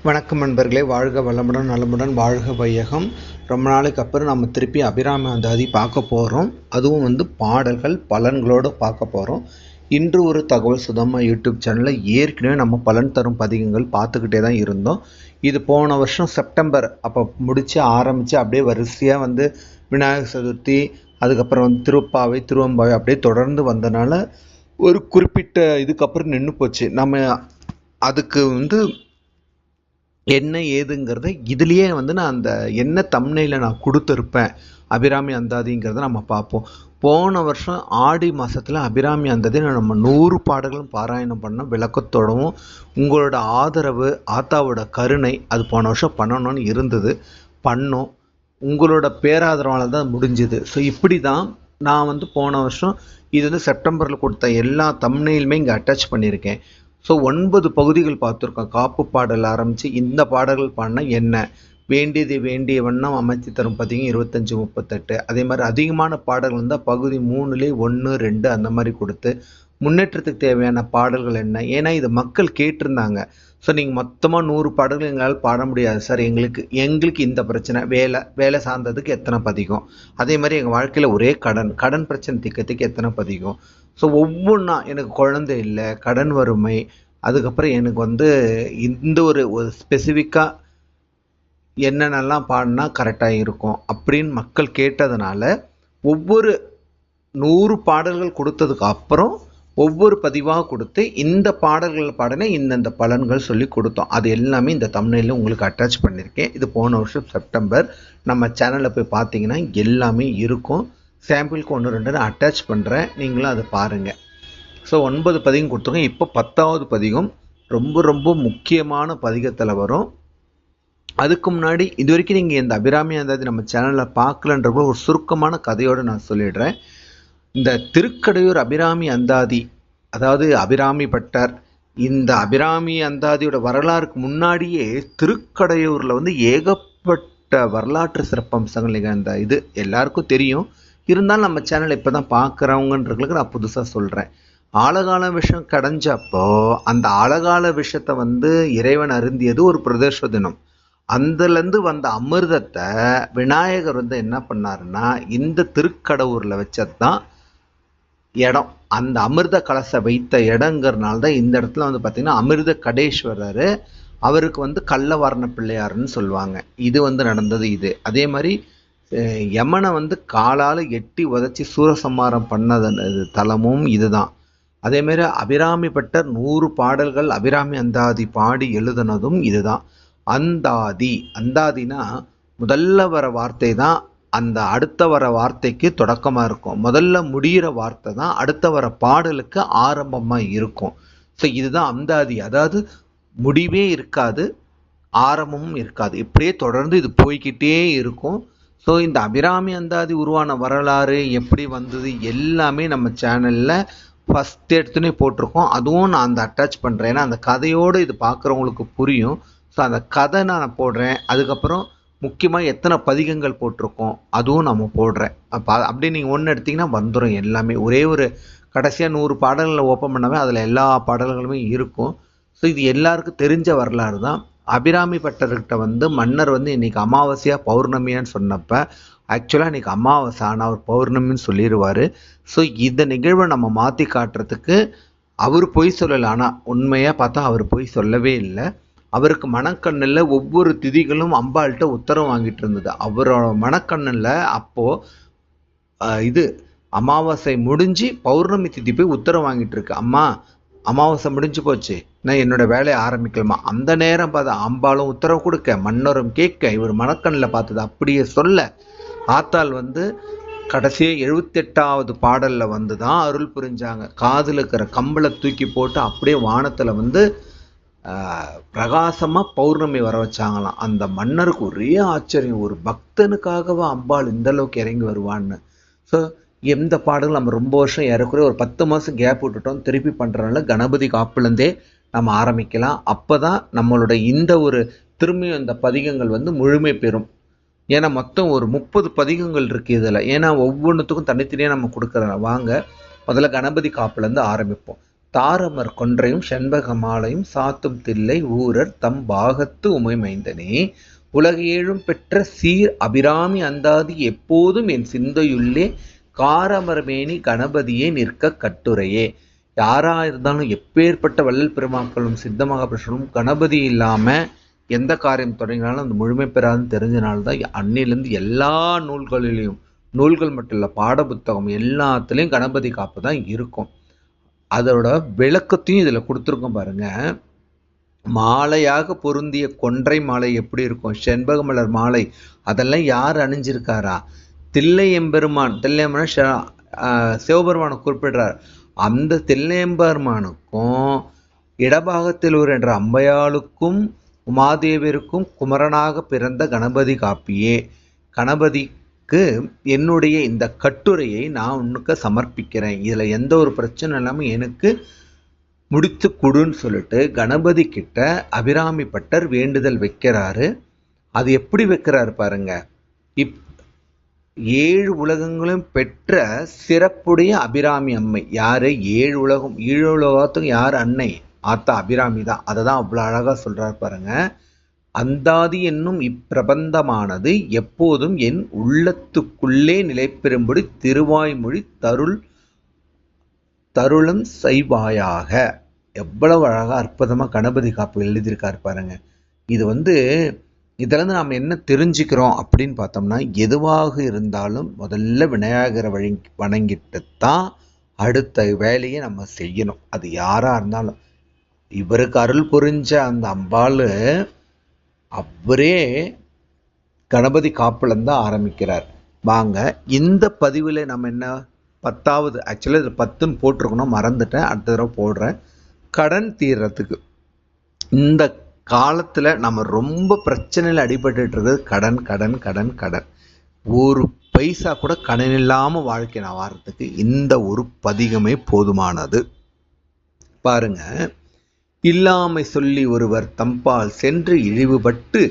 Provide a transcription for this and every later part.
வணக்கம் நண்பர்களே, வாழ்க வளமுடன் நலமுடன் வாழ்க வையகம். ரொம்ப நாளைக்கு அப்புறம் நம்ம திருப்பி அபிராமி அந்தாதி பார்க்க போகிறோம். அதுவும் பாடல்கள் பலன்களோடு பார்க்க போகிறோம். இன்று ஒரு தகவல் சுதமா யூடியூப் சேனலில் ஏற்கனவே நம்ம பலன் தரும் பதிகங்கள் பார்த்துக்கிட்டே தான் இருந்தோம். இது போன வருஷம் செப்டம்பர் அப்போ முடித்து ஆரம்பித்து அப்படியே வரிசையாக விநாயகர் சதுர்த்தி, அதுக்கப்புறம் திருப்பாவை திருவம்பாவை அப்படியே தொடர்ந்து வந்தனால ஒரு குறிப்பிட்ட இதுக்கப்புறம் நின்று போச்சு. நம்ம அதுக்கு என்ன ஏதுங்கிறத இதுலேயே நான் அந்த என்ன தம்ப்நெயிலை நான் கொடுத்துருப்பேன் அபிராமி அந்தாதிங்கிறத நம்ம பார்ப்போம். போன வருஷம் ஆடி மாதத்தில் அபிராமி அந்தாதி நம்ம 100 பாடல்களும் பாராயணம் பண்ணோம் விளக்கத்தோடவும். உங்களோட ஆதரவு, ஆத்தாவோட கருணை அது போன வருஷம் பண்ணணும்னு இருந்தது, பண்ணோம். உங்களோட பேராதரவால் தான் முடிஞ்சுது. ஸோ இப்படி தான் நான் போன வருஷம் இது செப்டம்பரில் கொடுத்த எல்லா தம்ப்நெயிலுமே இங்கே அட்டாச் பண்ணியிருக்கேன். ஸோ 9 பகுதிகள் பார்த்துருக்கோம். காப்பு பாடல் ஆரம்பித்து இந்த பாடல்கள் பாடினா என்ன, வேண்டியது வேண்டிய வண்ணம் அமைச்சு தரும் பதிகம் 25, 38. அதே மாதிரி அதிகமான பாடல்கள் இருந்தால் பகுதி 3லே 1, 2 அந்த மாதிரி கொடுத்து முன்னேற்றத்துக்கு தேவையான பாடல்கள் என்ன, ஏன்னா இது மக்கள் கேட்டிருந்தாங்க. ஸோ நீங்கள் மொத்தமாக 100 பாடல்கள் எங்களால் பாட முடியாது சார், எங்களுக்கு இந்த பிரச்சனை, வேலை சார்ந்ததுக்கு எத்தனை பதிகம், அதே மாதிரி எங்கள் வாழ்க்கையில் ஒரே கடன் பிரச்சனை திக்கத்துக்கு எத்தனை பதிகம். ஸோ ஒவ்வொன்றா எனக்கு குழந்தை இல்லை, கடன் வறுமை, அதுக்கப்புறம் எனக்கு இந்த ஒரு ஸ்பெசிஃபிக்காக என்னென்னலாம் பாடினா கரெக்டாக இருக்கும் அப்படின்னு மக்கள் கேட்டதுனால ஒவ்வொரு 100 பாடல்கள் கொடுத்ததுக்கு அப்புறம் ஒவ்வொரு பதிவாக கொடுத்து இந்த பாடல்கள் பாடினா இந்தந்த பலன்கள் சொல்லி கொடுத்தோம். அது எல்லாமே இந்த தம்ப்நெயிலில் உங்களுக்கு அட்டாச் பண்ணியிருக்கேன். இது போன வருஷம் செப்டம்பர். நம்ம சேனலில் போய் பார்த்தீங்கன்னா எல்லாமே இருக்கும். சாம்பிளுக்கு 1, 2 நான் அட்டாச் பண்ணுறேன், நீங்களும் அதை பாருங்கள். ஸோ 9 பதிகம் கொடுத்துருக்கோம். இப்போ 10வது பதிகம் ரொம்ப ரொம்ப முக்கியமான பதிகத்தில் வரும். அதுக்கு முன்னாடி இது வரைக்கும் நீங்கள் இந்த அபிராமி அந்தாதி நம்ம சேனலில் பார்க்கலன்றப்போ ஒரு சுருக்கமான கதையோடு நான் சொல்லிடுறேன். இந்த திருக்கடையூர் அபிராமி அந்தாதி, அதாவது அபிராமி பட்டர், இந்த அபிராமி அந்தாதியோட வரலாறுக்கு முன்னாடியே திருக்கடையூரில் ஏகப்பட்ட வரலாற்று சிறப்பம்சங்கள் நிகழ்ந்த இது எல்லாருக்கும் தெரியும். இருந்தாலும் நம்ம சேனல் இப்போ தான் பார்க்குறவங்கன்றவங்களுக்கு நான் புதுசாக சொல்கிறேன். ஆழகால விஷம் கடைஞ்சப்போ அந்த ஆழகால விஷத்தை இறைவன் அருந்தியது ஒரு பிரதோஷ தினம். அதுலேருந்து வந்த அமிர்தத்தை விநாயகர் என்ன பண்ணாருன்னா இந்த திருக்கடவுரில் வச்சது தான் இடம். அந்த அமிர்த கலசை வைத்த இடங்கிறனால தான் இந்த இடத்துல பார்த்தீங்கன்னா அமிர்த கடேஸ்வரர், அவருக்கு கள்ளவர்ண பிள்ளையாருன்னு சொல்லுவாங்க. இது நடந்தது இது. அதே மாதிரி யமனை காலால் எட்டி உதச்சி சூரசம்மாரம் பண்ணது தலமும் இதுதான். அதே மாதிரி அபிராமி பட்டர் 100 பாடல்கள் அபிராமி அந்தாதி பாடி எழுதுனதும் இதுதான். அந்தாதினா முதல்ல வர வார்த்தை தான் அந்த அடுத்த வர வார்த்தைக்கு தொடக்கமாக இருக்கும். முதல்ல முடிகிற வார்த்தை தான் அடுத்த வர பாடலுக்கு ஆரம்பமாக இருக்கும். ஸோ இதுதான் அந்தாதி. அதாவது முடிவே இருக்காது, ஆரம்பமும் இருக்காது, இப்படியே தொடர்ந்து இது போய்கிட்டே இருக்கும். ஸோ இந்த அபிராமி அந்தாதி உருவான வரலாறு எப்படி வந்தது எல்லாமே நம்ம சேனலில் ஃபஸ்ட் எடுத்துனே போட்டிருக்கோம். அதுவும் நான் அட்டாச் பண்ணுறேன், ஏன்னா அந்த கதையோடு இது பார்க்குறவங்களுக்கு புரியும். ஸோ அந்த கதை நான் போடுறேன். அதுக்கப்புறம் முக்கியமாக எத்தனை பதிகங்கள் போட்டிருக்கோம் அதுவும் நம்ம போடுறேன். அப்படி நீங்கள் ஒன்று எடுத்திங்கன்னா வந்துடும் எல்லாமே. ஒரே ஒரு கடைசியாக 100 பாடல்களை ஓப்பன் பண்ணவே அதில் எல்லா பாடல்களுமே இருக்கும். ஸோ இது எல்லாருக்கும் தெரிஞ்ச வரலாறு தான். அபிராமி பட்டர்கிட்ட மன்னர் இன்னைக்கு அமாவாசையாக பௌர்ணமியான்னு சொன்னப்போ ஆக்சுவலாக இன்னைக்கு அமாவாசை ஆனால் அவர் பௌர்ணமின்னு சொல்லிடுவார். ஸோ இந்த நிகழ்வை நம்ம மாற்றி காட்டுறதுக்கு அவர் பொய் சொல்லலை, ஆனால் உண்மையாக பார்த்தா அவர் பொய் சொல்லவே இல்லை. அவருக்கு மணக்கண்ணில் ஒவ்வொரு திதிகளும் அம்பாள்கிட்ட உத்தரவு வாங்கிட்டு இருந்தது. அவரோட மணக்கண்ணில் அப்போது இது அமாவாசை முடிஞ்சு பௌர்ணமி திதி போய் உத்தரவு வாங்கிட்டு இருக்கு. அம்மா அமாவாசை முடிஞ்சு போச்சு, நான் என்னோட வேலையை ஆரம்பிக்கலாமா. அந்த நேரம் பார்த்தா அம்பாளும் உத்தரவு கொடுக்க, மன்னரும் கேட்க, இவர் மணக்கண்ணில் பார்த்தது அப்படியே சொல்ல, ஆத்தாள் கடைசியாக 78வது பாடலில் தான் அருள் புரிஞ்சாங்க. காதில் இருக்கிற கம்பளை தூக்கி போட்டு அப்படியே வானத்தில் பிரகாசமாக பௌர்ணமி வர வச்சாங்களாம். அந்த மன்னருக்கு ஒரே ஆச்சரியம், ஒரு பக்தனுக்காகவா அம்பாள் இந்த அளவுக்கு இறங்கி வருவான்னு. ஸோ எந்த பாடலும் நம்ம ரொம்ப வருஷம் ஏறக்குறைய ஒரு 10 மாதம் கேப் விட்டுட்டோம், திருப்பி பண்ணுறதுனால கணபதி காப்புலேருந்தே நம்ம ஆரம்பிக்கலாம். அப்போ தான் நம்மளோட இந்த ஒரு திரும்பியும் இந்த பதிகங்கள் முழுமை பெறும். ஏன்னா மொத்தம் ஒரு 30 பதிகங்கள் இருக்குது இதில். ஏன்னா ஒவ்வொன்றுத்துக்கும் தனித்தனியாக நம்ம கொடுக்குறோம். வாங்க முதல்ல கணபதி காப்புலேருந்து ஆரம்பிப்போம். தாரமர் கொன்றையும் செண்பக மாலையும் சாத்தும் தில்லை ஊரர் தம் பாகத்து உமைமைந்தனே உலகேழும் பெற்ற சீர் அபிராமி அந்தாதி எப்போதும் என் சிந்தையுள்ளே காரமரமேனி கணபதியே நிற்க கட்டுரையே. யாரா இருந்தாலும் எப்பேற்பட்ட வள்ளல் பெருமாக்களும் சித்த மகாபுருஷனும் கணபதி இல்லாம எந்த காரியம் தொடங்கினாலும் அந்த முழுமை பெறாதுன்னு தெரிஞ்சனால்தான் அன்னிலிருந்து எல்லா நூல்களிலையும், நூல்கள் மட்டும் இல்லை, பாட புத்தகம் எல்லாத்துலேயும் கணபதி காப்பு தான் இருக்கும். அதோட விளக்கத்தையும் இதில் கொடுத்துருக்கோம் பாருங்க. மாலையாக பொருந்திய கொன்றை மாலை எப்படி இருக்கும், செண்பக மலர் மாலை, அதெல்லாம் யார் அணிஞ்சிருக்காரா? தில்லை எம்பெருமான், தில்லையம்பெருமான் சிவபெருமானை குறிப்பிடுறார். அந்த தில்லையம்பெருமானுக்கும் இடபாகத்தில் ஒரு என்ற அம்பையாளுக்கும் உமாதேவிற்கும் குமரனாக பிறந்த கணபதி காப்பியே. கணபதிக்கு என்னுடைய இந்த கட்டுரையை நான் உனக்கு சமர்ப்பிக்கிறேன், இதில் எந்த ஒரு பிரச்சனை இல்லாமல் எனக்கு முடித்து கொடுன்னு சொல்லிட்டு கணபதி கிட்ட அபிராமி பட்டர் வேண்டுதல் வைக்கிறாரு. அது எப்படி வைக்கிறாரு பாருங்க. 7 உலகங்களும் பெற்ற சிறப்புடைய அபிராமி அம்மை யாரு? 7 உலகம், 7 உலகத்துக்கும் யார் அன்னை? ஆத்தா அபிராமி தான். அதை தான் அவ்வளோ அழகா சொல்றாரு பாருங்க. அந்தாதி என்னும் இப்பிரபந்தமானது எப்போதும் என் உள்ளத்துக்குள்ளே நிலை பெறும்படி திருவாய்மொழி தருளம் செய்வாயாக. எவ்வளவு அழகா அற்புதமா கணபதி காப்பு எழுதியிருக்காரு பாருங்க. இது இதிலிருந்து நாம் என்ன தெரிஞ்சுக்கிறோம் அப்படின்னு பார்த்தோம்னா, எதுவாக இருந்தாலும் முதல்ல விநாயகரை வணங்கிட்டு தான் அடுத்த வேலையை நம்ம செய்யணும். அது யாரா இருந்தாலும். இவருக்கு அருள் புரிஞ்ச அந்த அம்பாள் அவரே கணபதி காப்புலேருந்து தான் ஆரம்பிக்கிறார். வாங்க இந்த பதிவில் நம்ம என்ன 10வது, ஆக்சுவலாக இதில் 10ன்னு போட்டிருக்கணும், மறந்துட்டேன், அடுத்த தடவை போடுறேன். கடன் தீர்றதுக்கு இந்த காலத்தில் நம்ம ரொம்ப பிரச்சனையில் அடிபட்டு இருக்கிறது கடன் கடன் கடன் கடன். ஒரு பைசா கூட கடன் இல்லாமல் வாழ்க்கை நான் வாரத்துக்கு இந்த ஒரு பதிகமே போதுமானது. பாருங்க. இல்லாமை சொல்லி ஒருவர் தம்பால் சென்று இழிவுபட்டு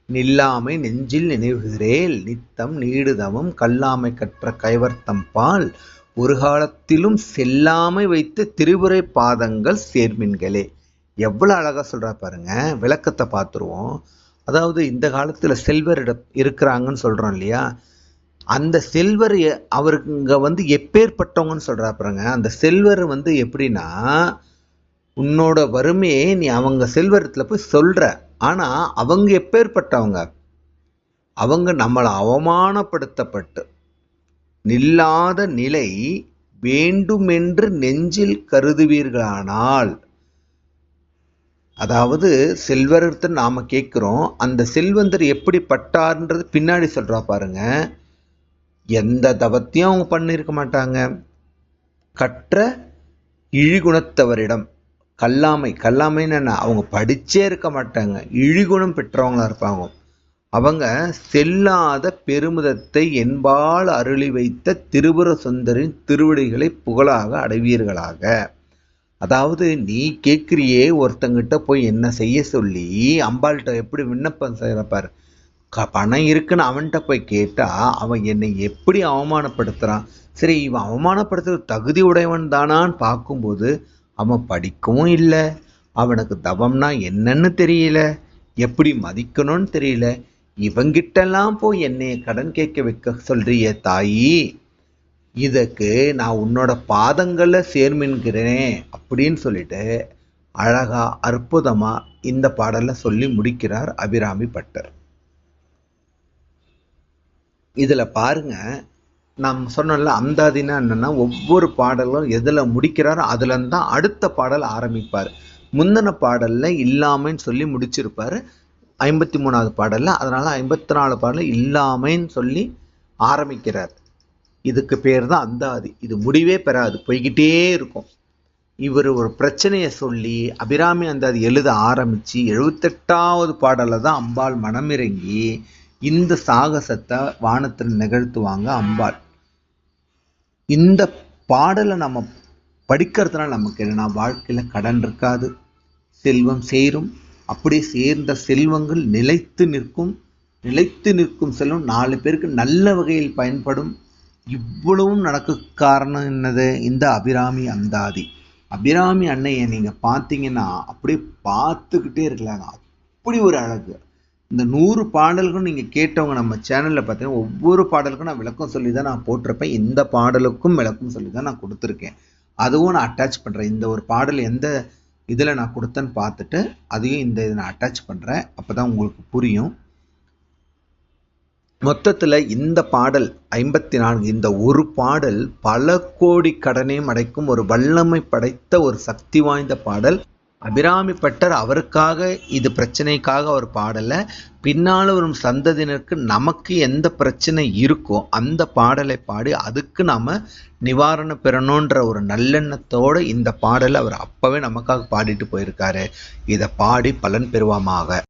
நில்லாமை நெஞ்சில் நினைவுகிறேல் நித்தம் நீடுதவம் கல்லாமை கற்ற கைவர் தம்பால் ஒரு காலத்திலும் செல்லாமை வைத்த திரிபுரை பாதங்கள் சேர்மின்களே. எவ்வளவு அழகா சொல்றா பாருங்க. விளக்கத்தை பார்த்துருவோம். அதாவது இந்த காலத்துல செல்வர் இருக்கிறாங்கன்னு சொல்றோம் இல்லையா, அந்த செல்வர் அவருக்கு எப்பேற்பட்டவங்கன்னு சொல்றா பாருங்க. அந்த செல்வர் எப்படின்னா, உன்னோட வறுமையை நீ அவங்க செல்வரத்துல போய் சொல்ற, ஆனா அவங்க எப்பேற்பட்டவங்க? அவங்க நம்மளை அவமானப்படுத்தப்பட்டு நில்லாத நிலை வேண்டுமென்று நெஞ்சில் கருதுவீர்களானால், அதாவது செல்வரத்தை நாம கேட்கிறோம், அந்த செல்வந்தர் எப்படி பட்டார்ன்றது பின்னாடி சொல்றா பாருங்க. எந்த தவத்தையும் அவங்க பண்ணியிருக்க மாட்டாங்க. கற்ற இழிகுணத்தவரிடம், கல்லாமைன்னு என்ன, அவங்க படிச்சே இருக்க மாட்டாங்க, இழிகுணம் பெற்றவங்களா இருப்பாங்க. அவங்க செல்லாத பெருமிதத்தை என்பால் அருளி வைத்த திரிபுர சுந்தரின் திருவடிகளை புகழாக அடைவீர்களாக. அதாவது நீ கேட்கிறியே, ஒருத்தங்கிட்ட போய் என்ன செய்ய சொல்லி அம்பாள்கிட்ட எப்படி விண்ணப்பம் செய்யறப்பாரு. பணம் இருக்குன்னு அவன்கிட்ட போய் கேட்டா அவன் என்னை எப்படி அவமானப்படுத்துறான். சரி, இவன் அவமானப்படுத்துற தகுதி உடையவன் தானான்னு பார்க்கும்போது அவன் படிக்கவும் இல்லை, அவனுக்கு தவம்னா என்னன்னு தெரியல, எப்படி மதிக்கணும்னு தெரியல. இவங்கிட்டெல்லாம் போய் என்னைய கடன் கேட்க வைக்க சொல்றிய தாயி, இதுக்கு நான் உன்னோட பாதங்கள்ல சேர்மின்கிறேன் அப்படின்னு சொல்லிட்டு அழகா அற்புதமா இந்த பாடலை சொல்லி முடிக்கிறார் அபிராமி பட்டர். இதுல பாருங்க, நாம் சொன்னோம்ல அந்தாதினா என்னன்னா, ஒவ்வொரு பாடலும் எதுல முடிக்கிறாரோ அதுல தான் அடுத்த பாடல் ஆரம்பிப்பார். முந்தின பாடல்ல இல்லாமைன்னு சொல்லி முடிச்சிருப்பாரு 53வது பாடல்ல. அதனால 54 பாடல இல்லாமைன்னு சொல்லி ஆரம்பிக்கிறார். இதுக்கு பேர் தான் அந்தாதி. இது முடிவே பெறாது, போய்கிட்டே இருக்கும். இவர் ஒரு பிரச்சனையை சொல்லி அபிராமி அந்தாதி எழுத ஆரம்பிச்சு 78வது பாடல தான் அம்பாள் மனமிறங்கி இந்த சாகசத்தை வானத்தில் நிகழ்த்துவாங்க அம்பாள். இந்த பாடலை நம்ம படிக்கிறதுனால நமக்கு என்னன்னா, வாழ்க்கையில கடன் இருக்காது, செல்வம் சேரும். அப்படியே சேர்ந்த செல்வங்கள் நிலைத்து நிற்கும் செல்வம் 4 பேருக்கு நல்ல வகையில் பயன்படும். இவ்வளவும் நடக்க காரணம் என்னது? இந்த அபிராமி அந்தாதி. அபிராமி அன்னையை நீங்க பார்த்தீங்கன்னா அப்படியே பார்த்துக்கிட்டே இருக்கலாங்க. அப்படி ஒரு அழகு. இந்த 100 பாடல்களும் நீங்க கேட்டவங்க நம்ம சேனல்ல பார்த்தீங்கன்னா ஒவ்வொரு பாடலுக்கும் நான் விளக்கம் சொல்லி தான் நான் போட்டிருப்பேன். இந்த பாடலுக்கும் விளக்கம் சொல்லி தான் நான் கொடுத்துருக்கேன். அதுவும் நான் அட்டாச் பண்றேன். இந்த ஒரு பாடல் எந்த இதுல நான் கொடுத்தேன்னு பார்த்துட்டு அதையும் இந்த இதை நான் அட்டாச் பண்றேன். அப்பதான் உங்களுக்கு புரியும். மொத்தத்துல இந்த பாடல் 54, இந்த ஒரு பாடல் பல கோடி கடனையும் அடைக்கும் ஒரு வல்லமை படைத்த ஒரு சக்தி வாய்ந்த பாடல். அபிராமி பட்டர் அவருக்காக இது பிரச்சனைக்காக அவர் பாடல, பின்னால வரும் சந்ததியினருக்கு நமக்கு எந்த பிரச்சனை இருக்கோ அந்த பாடலை பாடி அதுக்கு நாம நிவாரணம் பெறணுன்ற ஒரு நல்லெண்ணத்தோட இந்த பாடலை அவர் அப்பவே நமக்காக பாடிட்டு போயிருக்காரு. இதை பாடி பலன் பெறுவாமாக.